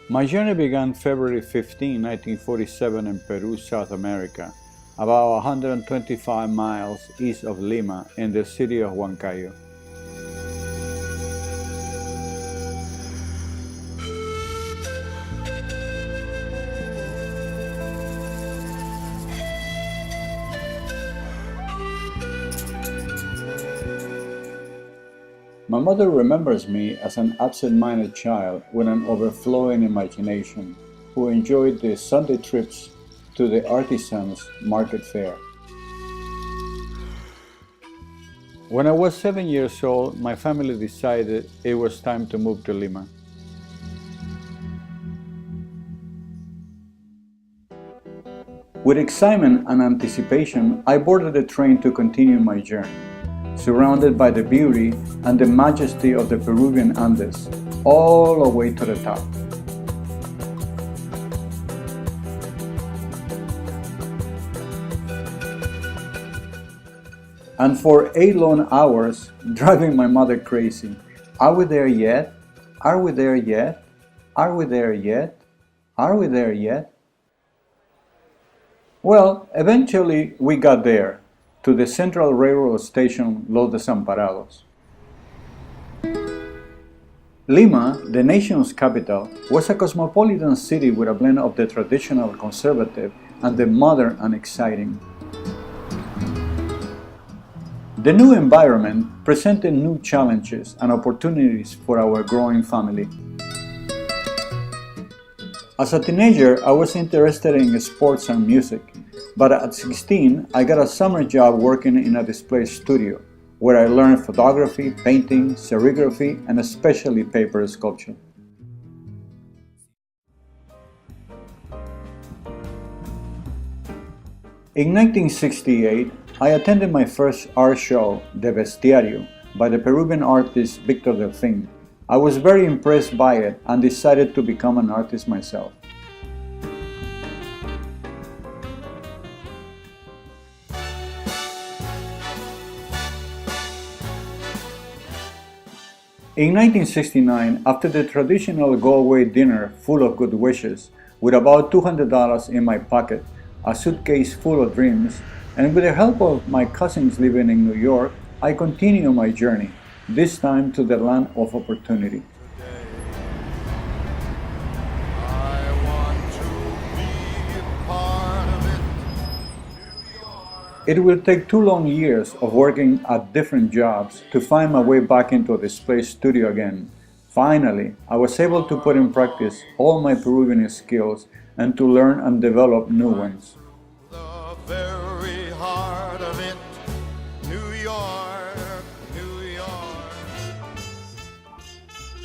My journey began February 15, 1947 in Peru, South America, about 125 miles east of Lima in the city of Huancayo. My mother remembers me as an absent-minded child with an overflowing imagination who enjoyed the Sunday trips to the artisans' market fair. When I was 7 years old, my family decided it was time to move to Lima. With excitement and anticipation, I boarded the train to continue my journey, surrounded by the beauty and the majesty of the Peruvian Andes, all the way to the top. And for 8 long hours, driving my mother crazy. Are we there yet? Are we there yet? Are we there yet? Are we there yet? Well, eventually we got there, to the Central Railroad Station Los Desamparados. Lima, the nation's capital, was a cosmopolitan city with a blend of the traditional conservative and the modern and exciting. The new environment presented new challenges and opportunities for our growing family. As a teenager, I was interested in sports and music, but at 16, I got a summer job working in a display studio, where I learned photography, painting, serigraphy, and especially paper sculpture. In 1968, I attended my first art show, The Bestiario, by the Peruvian artist Victor Delfin. I was very impressed by it and decided to become an artist myself. In 1969, after the traditional go-away dinner full of good wishes, with about $200 in my pocket, a suitcase full of dreams, and with the help of my cousins living in New York, I continued my journey, this time to the land of opportunity. It will take 2 long years of working at different jobs to find my way back into a display studio again. Finally, I was able to put in practice all my Peruvian skills and to learn and develop new ones. The very heart of it, New York, New York.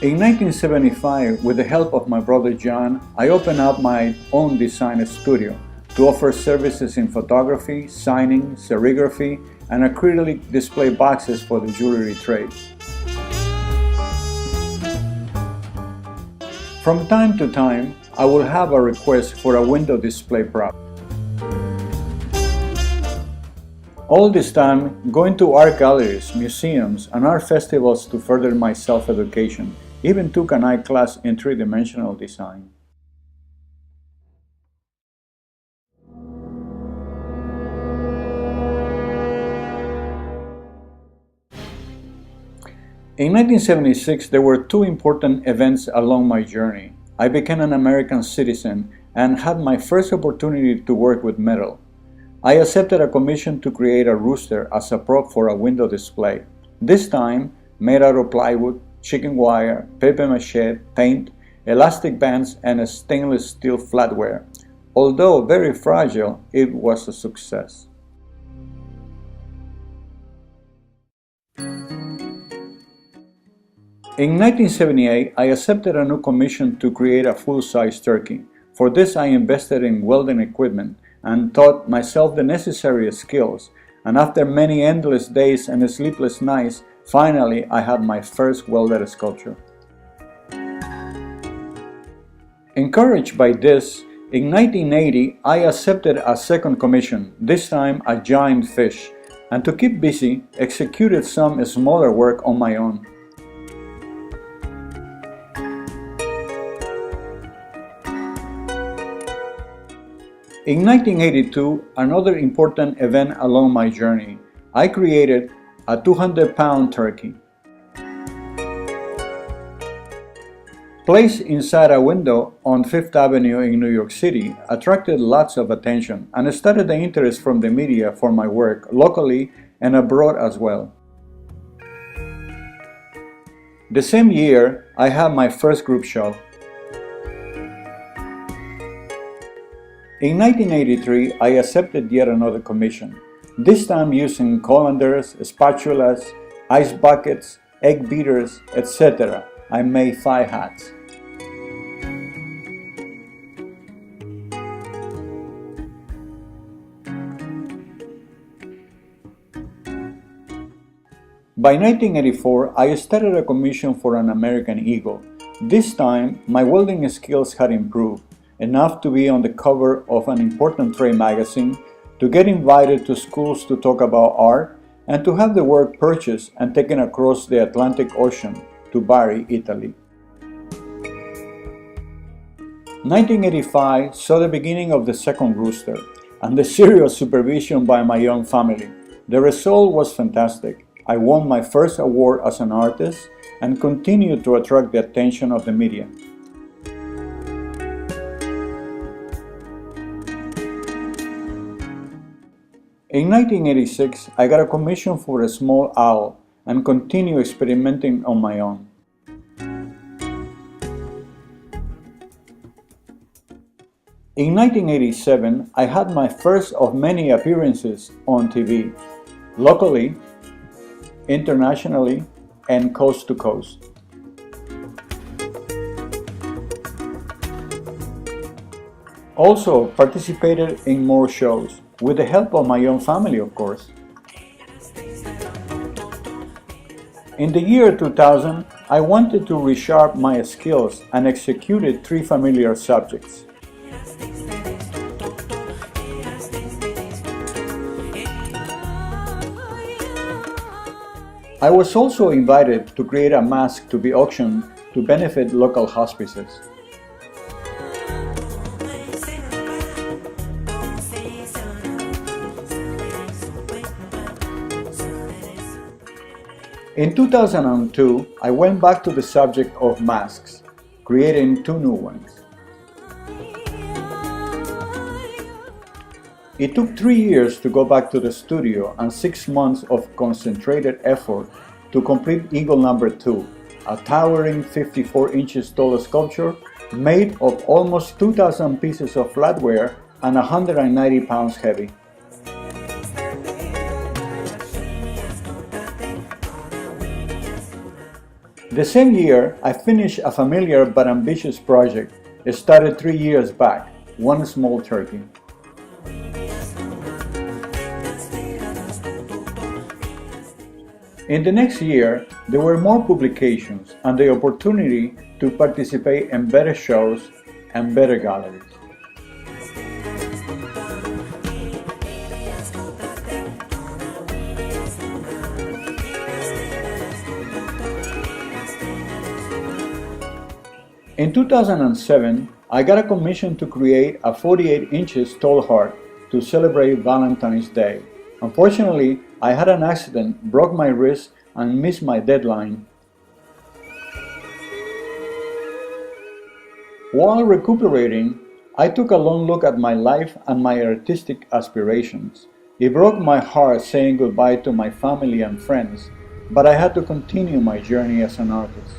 In 1975, with the help of my brother John, I opened up my own design studio to offer services in photography, signing, serigraphy, and acrylic display boxes for the jewelry trade. From time to time, I will have a request for a window display prop. All this time, going to art galleries, museums, and art festivals to further my self-education, even took an art class in 3-dimensional design. In 1976, there were 2 important events along my journey. I became an American citizen and had my first opportunity to work with metal. I accepted a commission to create a rooster as a prop for a window display, this time made out of plywood, chicken wire, paper mache, paint, elastic bands, and a stainless steel flatware. Although very fragile, it was a success. In 1978, I accepted a new commission to create a full-size turkey. For this, I invested in welding equipment and taught myself the necessary skills, and after many endless days and sleepless nights, finally I had my first welded sculpture. Encouraged by this, in 1980, I accepted a second commission, this time a giant fish, and to keep busy, executed some smaller work on my own. In 1982, another important event along my journey, I created a 200-pound turkey. Placed inside a window on Fifth Avenue in New York City, attracted lots of attention and started the interest from the media for my work locally and abroad as well. The same year, I had my first group show. In 1983, I accepted yet another commission, this time using colanders, spatulas, ice buckets, egg beaters, etc. I made 5 hats. By 1984, I started a commission for an American Eagle. This time, my welding skills had improved, enough to be on the cover of an important trade magazine, to get invited to schools to talk about art, and to have the work purchased and taken across the Atlantic Ocean to Bari, Italy. 1985 saw the beginning of the second rooster and the serious supervision by my young family. The result was fantastic. I won my first award as an artist and continued to attract the attention of the media. In 1986, I got a commission for a small owl and continued experimenting on my own. In 1987, I had my first of many appearances on TV, locally, internationally, and coast to coast. Also participated in more shows, with the help of my young family, of course. In the year 2000, I wanted to resharpen my skills and executed 3 familiar subjects. I was also invited to create a mask to be auctioned to benefit local hospices. In 2002, I went back to the subject of masks, creating 2 new ones. It took 3 years to go back to the studio and 6 months of concentrated effort to complete Eagle number 2, a towering 54 inches tall sculpture made of almost 2,000 pieces of flatware and 190 pounds heavy. The same year, I finished a familiar but ambitious project started 3 years back, One Small Turkey. In the next year, there were more publications and the opportunity to participate in better shows and better galleries. In 2007, I got a commission to create a 48 inches tall heart to celebrate Valentine's Day. Unfortunately, I had an accident, broke my wrist, and missed my deadline. While recuperating, I took a long look at my life and my artistic aspirations. It broke my heart saying goodbye to my family and friends, but I had to continue my journey as an artist.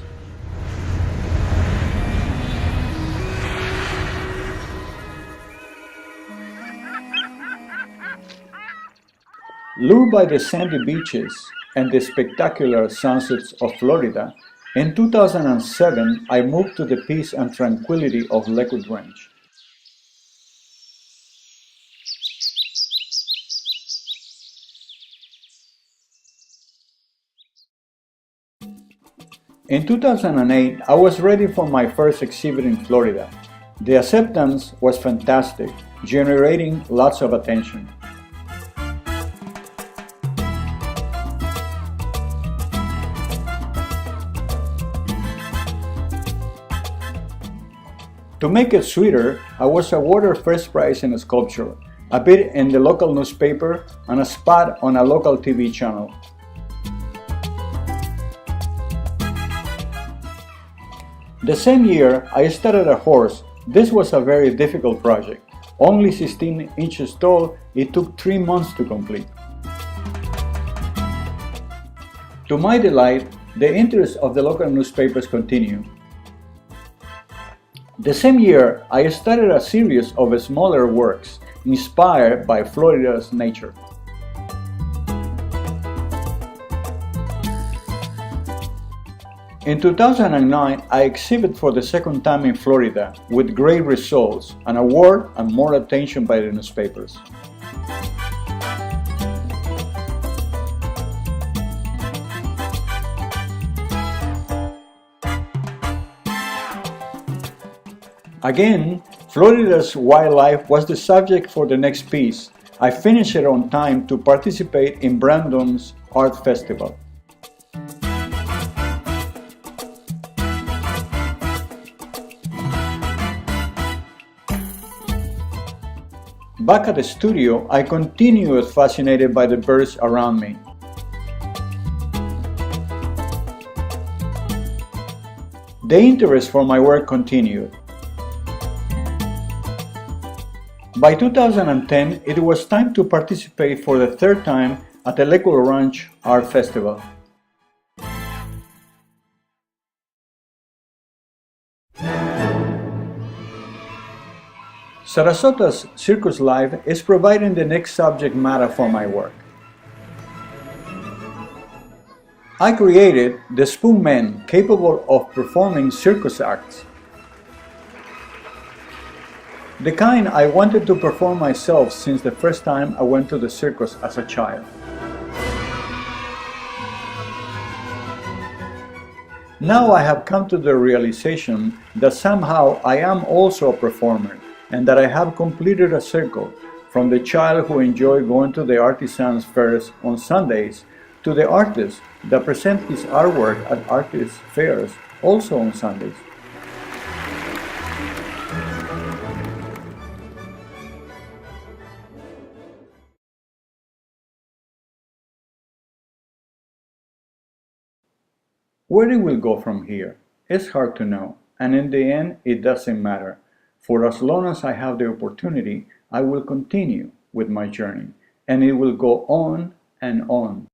Lured by the sandy beaches and the spectacular sunsets of Florida, in 2007 I moved to the peace and tranquility of Lakewood Ranch. In 2008, I was ready for my first exhibit in Florida. The acceptance was fantastic, generating lots of attention. To make it sweeter, I was awarded first prize in sculpture, a bit in the local newspaper, and a spot on a local TV channel. The same year, I started a horse. This was a very difficult project. Only 16 inches tall, it took 3 months to complete. To my delight, the interest of the local newspapers continued. The same year, I started a series of smaller works inspired by Florida's nature. In 2009, I exhibited for the second time in Florida with great results, an award and more attention by the newspapers. Again, Florida's wildlife was the subject for the next piece. I finished it on time to participate in Brandon's art festival. Back at the studio, I continued fascinated by the birds around me. The interest for my work continued. By 2010, it was time to participate for the third time at the Lakewood Ranch Art Festival. Sarasota's circus life is providing the next subject matter for my work. I created the Spoon Men, capable of performing circus acts. The kind I wanted to perform myself since the first time I went to the circus as a child. Now I have come to the realization that somehow I am also a performer, and that I have completed a circle, from the child who enjoyed going to the artisans' fairs on Sundays to the artist that presents his artwork at artist fairs also on Sundays. Where it will go from here, it's hard to know, and in the end it doesn't matter. For as long as I have the opportunity, I will continue with my journey, and it will go on and on.